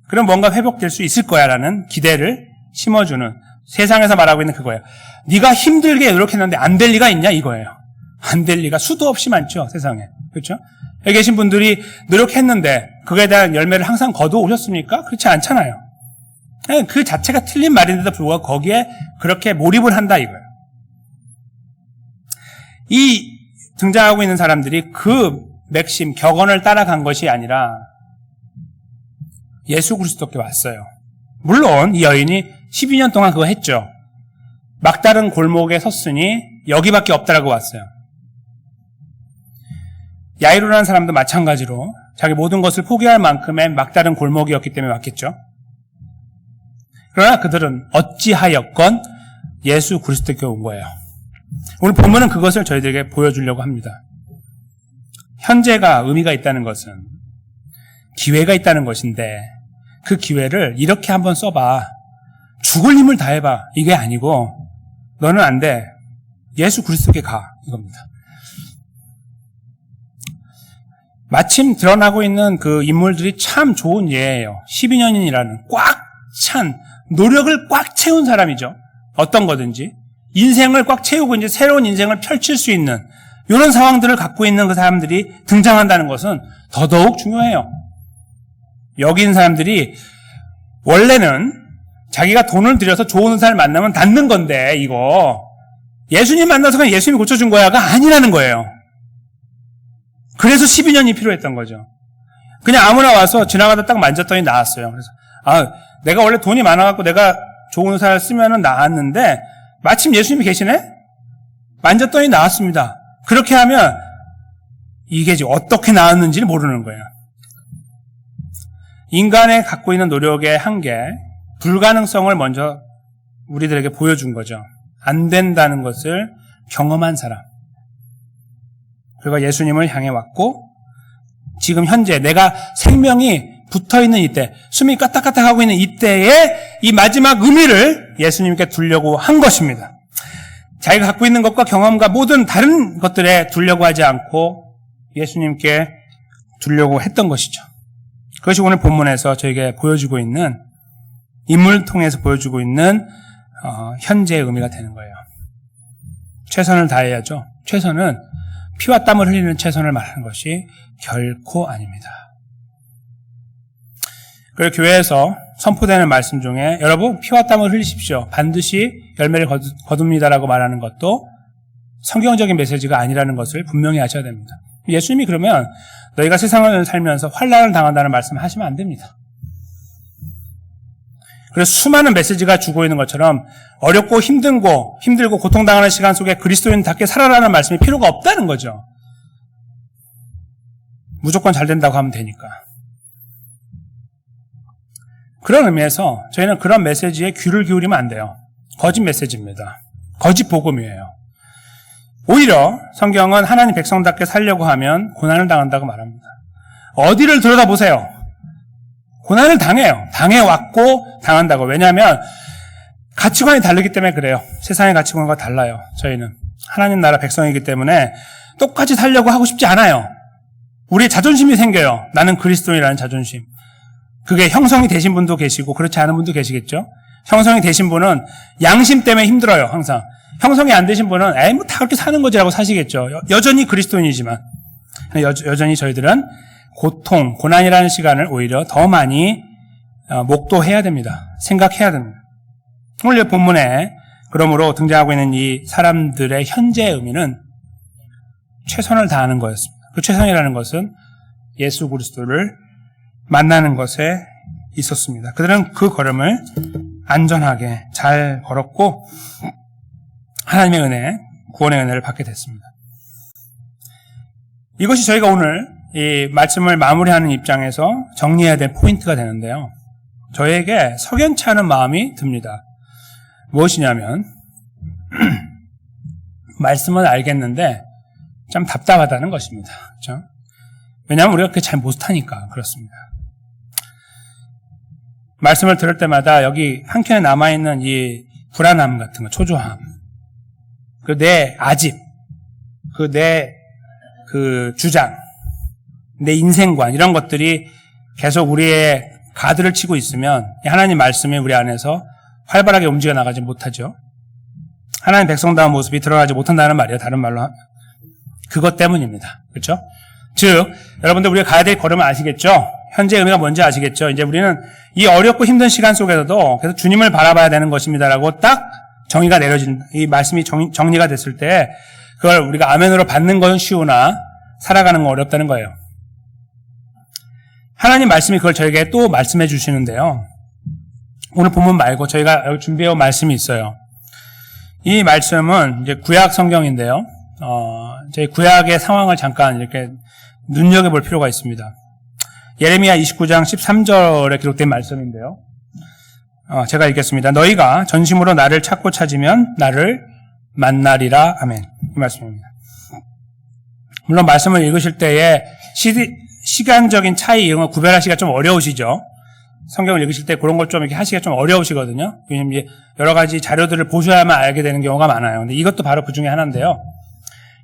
그럼 뭔가 회복될 수 있을 거야 라는 기대를 심어주는 세상에서 말하고 있는 그거예요. 네가 힘들게 노력했는데 안 될 리가 있냐 이거예요. 안 될 리가 수도 없이 많죠. 세상에. 그렇죠? 여기 계신 분들이 노력했는데 그거에 대한 열매를 항상 거두오셨습니까? 그렇지 않잖아요. 그 자체가 틀린 말인데도 불구하고 거기에 그렇게 몰입을 한다 이거예요. 이 등장하고 있는 사람들이 그 맥심, 격언을 따라간 것이 아니라 예수 그리스도께 왔어요. 물론 이 여인이 12년 동안 그거 했죠. 막다른 골목에 섰으니 여기밖에 없다라고 왔어요. 야이로라는 사람도 마찬가지로 자기 모든 것을 포기할 만큼의 막다른 골목이었기 때문에 왔겠죠. 그러나 그들은 어찌하였건 예수 그리스도께 온 거예요. 오늘 본문은 그것을 저희들에게 보여주려고 합니다. 현재가 의미가 있다는 것은 기회가 있다는 것인데 그 기회를 이렇게 한번 써봐. 죽을 힘을 다해봐. 이게 아니고 너는 안 돼. 예수 그리스도께 가. 이겁니다. 마침 드러나고 있는 그 인물들이 참 좋은 예예요. 12년이라는 꽉 찬 노력을 꽉 채운 사람이죠. 어떤 거든지 인생을 꽉 채우고 이제 새로운 인생을 펼칠 수 있는 이런 상황들을 갖고 있는 그 사람들이 등장한다는 것은 더더욱 중요해요. 여기 있는 사람들이 원래는 자기가 돈을 들여서 좋은 의사를 만나면 낫는 건데 이거 예수님 만나서 그냥 예수님이 고쳐준 거야가 아니라는 거예요. 그래서 12년이 필요했던 거죠. 그냥 아무나 와서 지나가다 딱 만졌더니 나았어요. 그래서 내가 원래 돈이 많아갖고 내가 좋은 의사를 쓰면은 나았는데 마침 예수님이 계시네? 만졌더니 나았습니다. 그렇게 하면 이게 어떻게 나았는지를 모르는 거예요. 인간의 갖고 있는 노력의 한계, 불가능성을 먼저 우리들에게 보여준 거죠. 안 된다는 것을 경험한 사람. 그리고 예수님을 향해 왔고 지금 현재 내가 생명이 붙어있는 이때, 숨이 까딱까딱하고 있는 이때에 이 마지막 의미를 예수님께 두려고 한 것입니다. 자기가 갖고 있는 것과 경험과 모든 다른 것들에 두려고 하지 않고 예수님께 두려고 했던 것이죠. 그것이 오늘 본문에서 저에게 보여주고 있는 인물을 통해서 보여주고 있는 현재의 의미가 되는 거예요. 최선을 다해야죠. 최선은 피와 땀을 흘리는 최선을 말하는 것이 결코 아닙니다. 그리고 교회에서 선포되는 말씀 중에 여러분 피와 땀을 흘리십시오. 반드시 열매를 거둡니다라고 말하는 것도 성경적인 메시지가 아니라는 것을 분명히 아셔야 됩니다. 예수님이 그러면 너희가 세상을 살면서 환난을 당한다는 말씀을 하시면 안 됩니다. 그래서 수많은 메시지가 주고 있는 것처럼 어렵고 힘들고 고통당하는 시간 속에 그리스도인답게 살아라는 말씀이 필요가 없다는 거죠. 무조건 잘 된다고 하면 되니까. 그런 의미에서 저희는 그런 메시지에 귀를 기울이면 안 돼요. 거짓 메시지입니다. 거짓 복음이에요. 오히려 성경은 하나님 백성답게 살려고 하면 고난을 당한다고 말합니다. 어디를 들여다보세요. 고난을 당해요. 당해왔고 당한다고. 왜냐하면 가치관이 다르기 때문에 그래요. 세상의 가치관과 달라요. 저희는 하나님 나라 백성이기 때문에 똑같이 살려고 하고 싶지 않아요. 우리의 자존심이 생겨요. 나는 그리스도인이라는 자존심. 그게 형성이 되신 분도 계시고 그렇지 않은 분도 계시겠죠. 형성이 되신 분은 양심 때문에 힘들어요. 항상. 형성이 안 되신 분은 뭐 다 그렇게 사는 거지라고 사시겠죠. 여전히 그리스도인이지만 여전히 저희들은 고통, 고난이라는 시간을 오히려 더 많이 목도해야 됩니다. 생각해야 됩니다. 오늘 본문에 그러므로 등장하고 있는 이 사람들의 현재의 의미는 최선을 다하는 거였습니다. 그 최선이라는 것은 예수 그리스도를 만나는 것에 있었습니다. 그들은 그 걸음을 안전하게 잘 걸었고 하나님의 은혜, 구원의 은혜를 받게 됐습니다. 이것이 저희가 오늘 이 말씀을 마무리하는 입장에서 정리해야 될 포인트가 되는데요. 저에게 석연치 않은 마음이 듭니다. 무엇이냐면 말씀은 알겠는데 참 답답하다는 것입니다. 그렇죠? 왜냐하면 우리가 그렇게 잘 못하니까 그렇습니다. 말씀을 들을 때마다 여기 한켠에 남아있는 이 불안함 같은 거, 초조함, 그 내 아집, 내 주장, 내 인생관 이런 것들이 계속 우리의 가드를 치고 있으면 하나님 말씀이 우리 안에서 활발하게 움직여 나가지 못하죠. 하나님 백성다운 모습이 드러나지 못한다는 말이에요. 다른 말로 하면. 그것 때문입니다. 그렇죠? 즉 여러분들 우리가 가야 될 걸음을 아시겠죠? 현재 의미가 뭔지 아시겠죠? 이제 우리는 이 어렵고 힘든 시간 속에서도 계속 주님을 바라봐야 되는 것입니다라고 딱 정의가 내려진 이 말씀이 정리가 됐을 때 그걸 우리가 아멘으로 받는 건 쉬우나 살아가는 건 어렵다는 거예요. 하나님 말씀이 그걸 저에게 또 말씀해 주시는데요. 오늘 본문 말고 저희가 여기 준비해온 말씀이 있어요. 이 말씀은 이제 구약 성경인데요. 저희 구약의 상황을 잠깐 이렇게 눈여겨볼 필요가 있습니다. 예레미야 29장 13절에 기록된 말씀인데요. 제가 읽겠습니다. 너희가 전심으로 나를 찾고 찾으면 나를 만나리라. 아멘. 이 말씀입니다. 물론 말씀을 읽으실 때에 시간적인 차이 이런 걸 구별하시기가 좀 어려우시죠. 성경을 읽으실 때 그런 걸 좀 이렇게 하시기가 좀 어려우시거든요. 왜냐면 여러 가지 자료들을 보셔야만 알게 되는 경우가 많아요. 근데 이것도 바로 그 중에 하나인데요.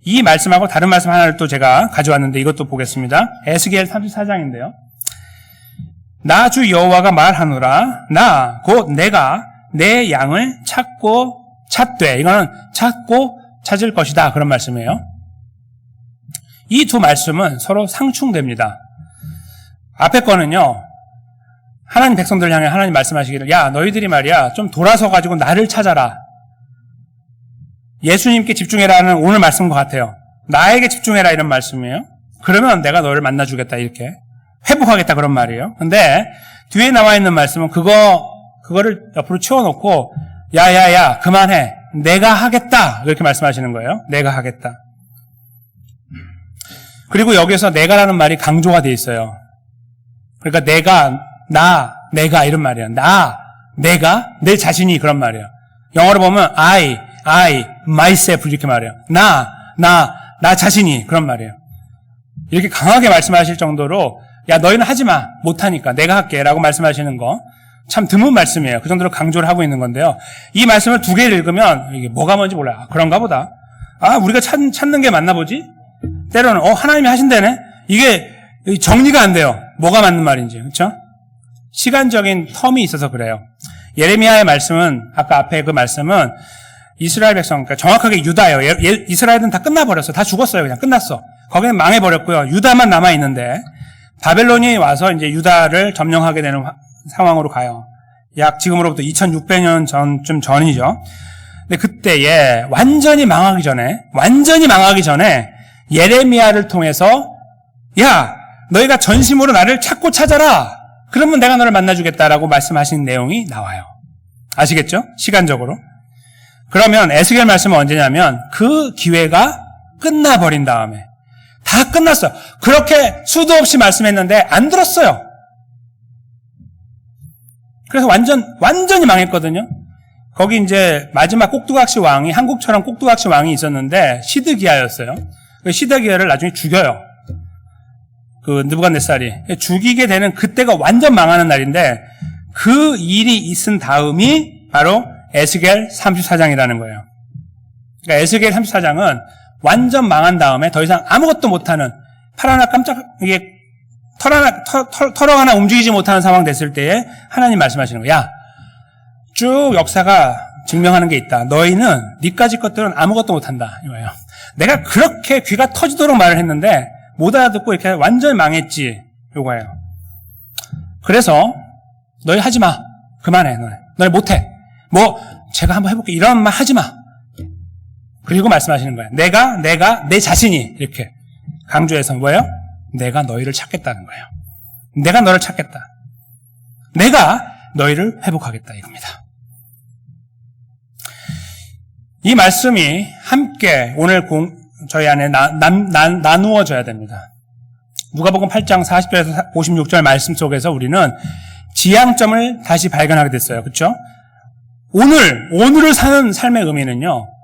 이 말씀하고 다른 말씀 하나를 또 제가 가져왔는데 이것도 보겠습니다. 에스겔 34장인데요. 나 주 여호와가 말하노라. 나 곧 내가 내 양을 찾고 찾되. 이거는 찾고 찾을 것이다. 그런 말씀이에요. 이 두 말씀은 서로 상충됩니다. 앞에 거는요. 하나님 백성들 향해 하나님 말씀하시기를 야 너희들이 말이야 좀 돌아서 가지고 나를 찾아라. 예수님께 집중해라는 오늘 말씀인 것 같아요. 나에게 집중해라 이런 말씀이에요. 그러면 내가 너를 만나주겠다 이렇게 회복하겠다 그런 말이에요. 근데 뒤에 나와 있는 말씀은 그거를 옆으로 치워놓고 야야야 그만해 내가 하겠다 이렇게 말씀하시는 거예요. 내가 하겠다. 그리고 여기서 내가라는 말이 강조가 돼 있어요. 그러니까 내가 이런 말이에요. 내가 내 자신이 그런 말이에요. 영어로 보면 I, myself 이렇게 말해요. 나 자신이 그런 말이에요. 이렇게 강하게 말씀하실 정도로 야 너희는 하지 마 못하니까 내가 할게 라고 말씀하시는 거 참 드문 말씀이에요. 그 정도로 강조를 하고 있는 건데요. 이 말씀을 두 개를 읽으면 이게 뭐가 뭔지 몰라요. 그런가 보다. 우리가 찾는 게 맞나 보지? 때로는 하나님이 하신다네. 이게 정리가 안 돼요. 뭐가 맞는 말인지. 그렇죠? 시간적인 텀이 있어서 그래요. 예레미야의 말씀은 아까 앞에 그 말씀은 이스라엘 백성, 그러니까 정확하게 유다예요. 이스라엘은 다 끝나버렸어. 다 죽었어요. 그냥 끝났어. 거기는 망해버렸고요. 유다만 남아있는데 바벨론이 와서 이제 유다를 점령하게 되는 상황으로 가요. 약 지금으로부터 2600년 전쯤 전이죠. 근데 그때에 완전히 망하기 전에 예레미야를 통해서 야 너희가 전심으로 나를 찾고 찾아라. 그러면 내가 너를 만나주겠다라고 말씀하신 내용이 나와요. 아시겠죠? 시간적으로. 그러면 에스겔 말씀은 언제냐면 그 기회가 끝나버린 다음에 다 끝났어요. 그렇게 수도 없이 말씀했는데 안 들었어요. 그래서 완전히 망했거든요. 거기 이제 마지막 꼭두각시 왕이 한국처럼 꼭두각시 왕이 있었는데 시드기야였어요. 그 시드기야를 나중에 죽여요. 그 느부갓네살이 죽이게 되는 그때가 완전 망하는 날인데 그 일이 있은 다음이 바로 에스겔 34장이라는 거예요. 그러니까 에스겔 34장은 완전 망한 다음에 더 이상 아무것도 못하는 이게 털 하나 움직이지 못하는 상황 됐을 때에 하나님 말씀하시는 거야. 야, 쭉 역사가 증명하는 게 있다. 너희는 니까지 것들은 아무것도 못한다. 이거예요. 내가 그렇게 귀가 터지도록 말을 했는데 못 알아듣고 이렇게 완전히 망했지. 요거예요. 그래서 너희 하지 마. 그만해. 너희 못해. 제가 한번 해볼게. 이런 말 하지 마. 그리고 말씀하시는 거예요. 내 자신이 이렇게 강조해서 뭐예요? 내가 너희를 찾겠다는 거예요. 내가 너를 찾겠다. 내가 너희를 회복하겠다 이겁니다. 이 말씀이 함께 오늘 저희 안에 나누어져야 됩니다. 누가복음 8장 40절에서 56절 말씀 속에서 우리는 지향점을 다시 발견하게 됐어요. 그렇죠? 오늘을 사는 삶의 의미는요.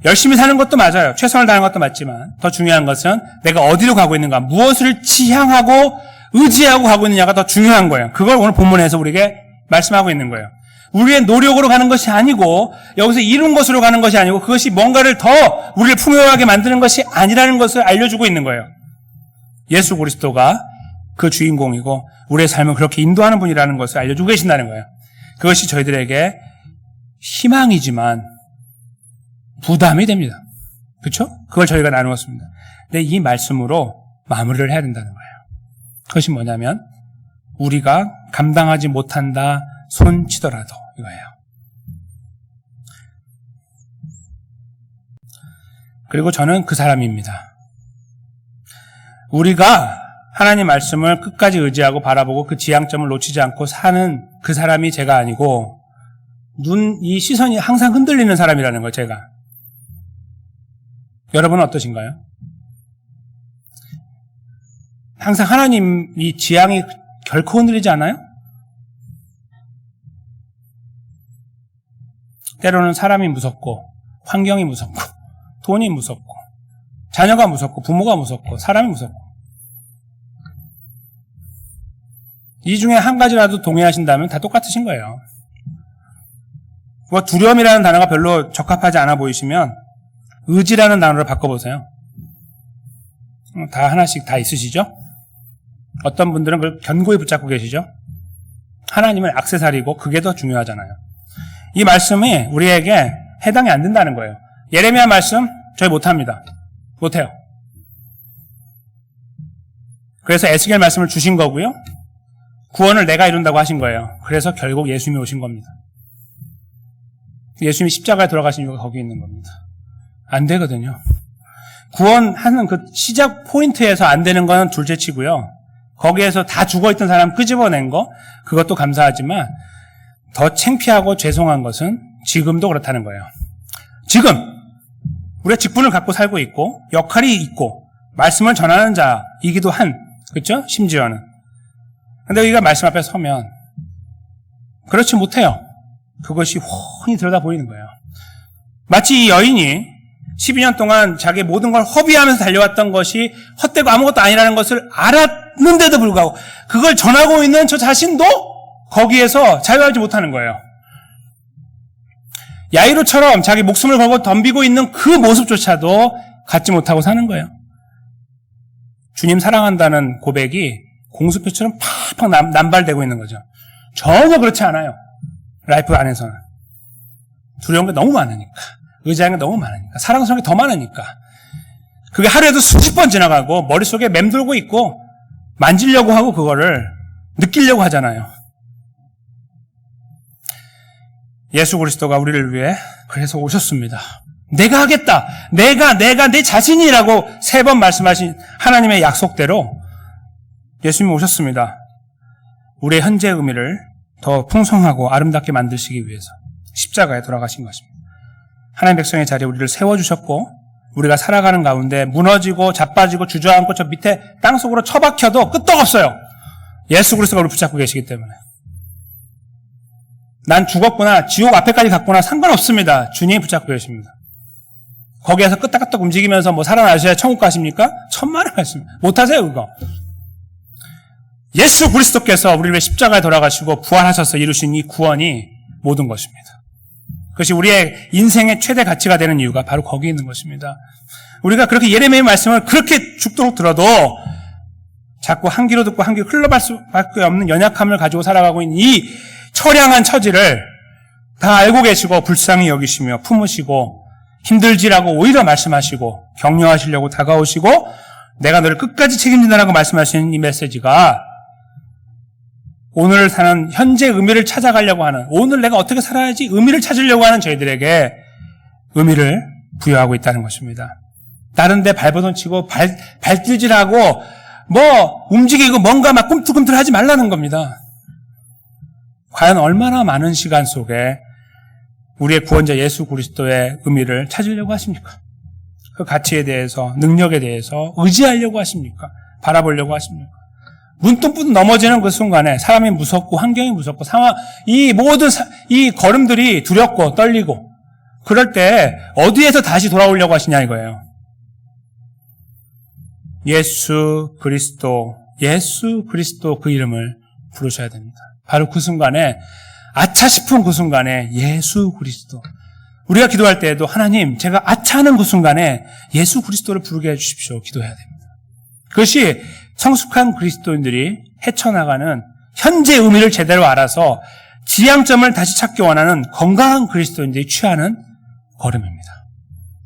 열심히 사는 것도 맞아요. 최선을 다하는 것도 맞지만 더 중요한 것은 내가 어디로 가고 있는가, 무엇을 지향하고 의지하고 가고 있느냐가 더 중요한 거예요. 그걸 오늘 본문에서 우리에게 말씀하고 있는 거예요. 우리의 노력으로 가는 것이 아니고 여기서 이룬 것으로 가는 것이 아니고 그것이 뭔가를 더 우리를 풍요하게 만드는 것이 아니라는 것을 알려주고 있는 거예요. 예수 그리스도가 그 주인공이고 우리의 삶을 그렇게 인도하는 분이라는 것을 알려주고 계신다는 거예요. 그것이 저희들에게 희망이지만 부담이 됩니다. 그렇죠? 그걸 저희가 나누었습니다. 근데 이 말씀으로 마무리를 해야 된다는 거예요. 그것이 뭐냐면 우리가 감당하지 못한다 손치더라도 이거예요. 그리고 저는 그 사람입니다. 우리가 하나님 말씀을 끝까지 의지하고 바라보고 그 지향점을 놓치지 않고 사는 그 사람이 제가 아니고 이 시선이 항상 흔들리는 사람이라는 거예요, 제가. 여러분은 어떠신가요? 항상 하나님 이 지향이 결코 흔들리지 않아요? 때로는 사람이 무섭고 환경이 무섭고 돈이 무섭고 자녀가 무섭고 부모가 무섭고 사람이 무섭고 이 중에 한 가지라도 동의하신다면 다 똑같으신 거예요. 뭐 두려움이라는 단어가 별로 적합하지 않아 보이시면 의지라는 단어를 바꿔보세요. 다 하나씩 다 있으시죠? 어떤 분들은 그걸 견고히 붙잡고 계시죠? 하나님은 액세서리고 그게 더 중요하잖아요. 이 말씀이 우리에게 해당이 안 된다는 거예요. 예레미야 말씀 저희 못합니다. 못해요. 그래서 에스겔 말씀을 주신 거고요. 구원을 내가 이룬다고 하신 거예요. 그래서 결국 예수님이 오신 겁니다. 예수님이 십자가에 돌아가신 이유가 거기 있는 겁니다. 안 되거든요. 구원하는 그 시작 포인트에서 안 되는 건 둘째 치고요. 거기에서 다 죽어있던 사람 끄집어낸 거 그것도 감사하지만 더 창피하고 죄송한 것은 지금도 그렇다는 거예요. 지금 우리가 직분을 갖고 살고 있고 역할이 있고 말씀을 전하는 자이기도 한 그렇죠? 심지어는. 근데 우리가 말씀 앞에 서면 그렇지 못해요. 그것이 훤히 들여다 보이는 거예요. 마치 이 여인이 12년 동안 자기 모든 걸 허비하면서 달려왔던 것이 헛되고 아무것도 아니라는 것을 알았는데도 불구하고 그걸 전하고 있는 저 자신도 거기에서 자유하지 못하는 거예요. 야이로처럼 자기 목숨을 걸고 덤비고 있는 그 모습조차도 갖지 못하고 사는 거예요. 주님 사랑한다는 고백이 공수표처럼 팍팍 남발되고 있는 거죠. 전혀 그렇지 않아요. 라이프 안에서는. 두려운 게 너무 많으니까. 의지하는 게 너무 많으니까. 사랑스러운 게 더 많으니까. 그게 하루에도 수십 번 지나가고 머릿속에 맴돌고 있고 만지려고 하고 그거를 느끼려고 하잖아요. 예수 그리스도가 우리를 위해 그래서 오셨습니다. 내가 하겠다. 내가 내 자신이라고 3번 말씀하신 하나님의 약속대로 예수님이 오셨습니다. 우리의 현재의 의미를 더 풍성하고 아름답게 만드시기 위해서 십자가에 돌아가신 것입니다. 하나님 백성의 자리에 우리를 세워주셨고 우리가 살아가는 가운데 무너지고 자빠지고 주저앉고 저 밑에 땅속으로 처박혀도 끄떡없어요. 예수 그리스도가 우리를 붙잡고 계시기 때문에. 난 죽었구나, 지옥 앞에까지 갔구나 상관없습니다. 주님이 붙잡고 계십니다. 거기에서 끄떡끄떡 움직이면서 뭐 살아나셔야 천국 가십니까? 천만의 말씀. 못하세요 그거. 예수 그리스도께서 우리를 위해 십자가에 돌아가시고 부활하셔서 이루신 이 구원이 모든 것입니다. 그것이 우리의 인생의 최대 가치가 되는 이유가 바로 거기 있는 것입니다. 우리가 그렇게 예레미야의 말씀을 그렇게 죽도록 들어도 자꾸 한 귀로 듣고 한 귀로 흘러갈 수밖에 없는 연약함을 가지고 살아가고 있는 이 처량한 처지를 다 알고 계시고 불쌍히 여기시며 품으시고 힘들지라고 오히려 말씀하시고 격려하시려고 다가오시고 내가 너를 끝까지 책임진다라고 말씀하시는 이 메시지가 오늘 사는 현재 의미를 찾아가려고 하는 오늘 내가 어떻게 살아야지 의미를 찾으려고 하는 저희들에게 의미를 부여하고 있다는 것입니다. 다른 데 발버둥 치고 발질질하고 뭐 움직이고 뭔가 막 꿈틀꿈틀 하지 말라는 겁니다. 과연 얼마나 많은 시간 속에 우리의 구원자 예수 그리스도의 의미를 찾으려고 하십니까? 그 가치에 대해서, 능력에 대해서 의지하려고 하십니까? 바라보려고 하십니까? 문득문득 넘어지는 그 순간에 사람이 무섭고 환경이 무섭고 상황, 이 모든 이 걸음들이 두렵고 떨리고 그럴 때 어디에서 다시 돌아오려고 하시냐 이거예요. 예수 그리스도 그 이름을 부르셔야 됩니다. 바로 그 순간에 아차 싶은 그 순간에 예수 그리스도. 우리가 기도할 때에도 하나님 제가 아차하는 그 순간에 예수 그리스도를 부르게 해주십시오. 기도해야 됩니다. 그것이 성숙한 그리스도인들이 헤쳐나가는 현재 의미를 제대로 알아서 지향점을 다시 찾기 원하는 건강한 그리스도인들이 취하는 걸음입니다.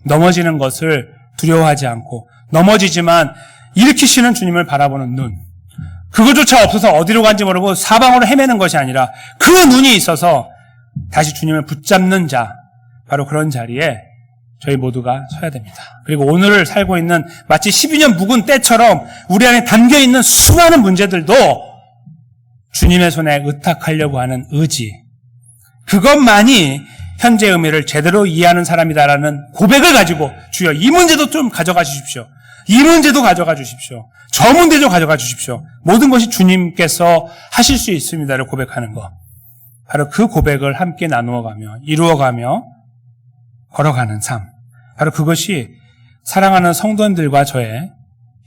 넘어지는 것을 두려워하지 않고 넘어지지만 일으키시는 주님을 바라보는 눈. 그거조차 없어서 어디로 간지 모르고 사방으로 헤매는 것이 아니라 그 눈이 있어서 다시 주님을 붙잡는 자, 바로 그런 자리에 저희 모두가 서야 됩니다. 그리고 오늘을 살고 있는 마치 12년 묵은 때처럼 우리 안에 담겨있는 수많은 문제들도 주님의 손에 의탁하려고 하는 의지, 그것만이 현재 의미를 제대로 이해하는 사람이다라는 고백을 가지고 주여 이 문제도 좀 가져가 주십시오. 이 문제도 가져가 주십시오. 저 문제도 가져가 주십시오. 모든 것이 주님께서 하실 수 있습니다를 고백하는 것. 바로 그 고백을 함께 나누어가며 이루어가며 걸어가는 삶. 바로 그것이 사랑하는 성도님들과 저의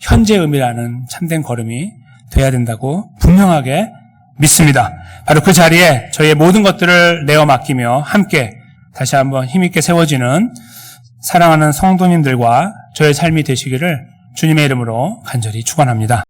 현재 의미라는 참된 걸음이 돼야 된다고 분명하게 믿습니다. 바로 그 자리에 저희의 모든 것들을 내어 맡기며 함께 다시 한번 힘있게 세워지는 사랑하는 성도님들과 저의 삶이 되시기를 주님의 이름으로 간절히 축원합니다.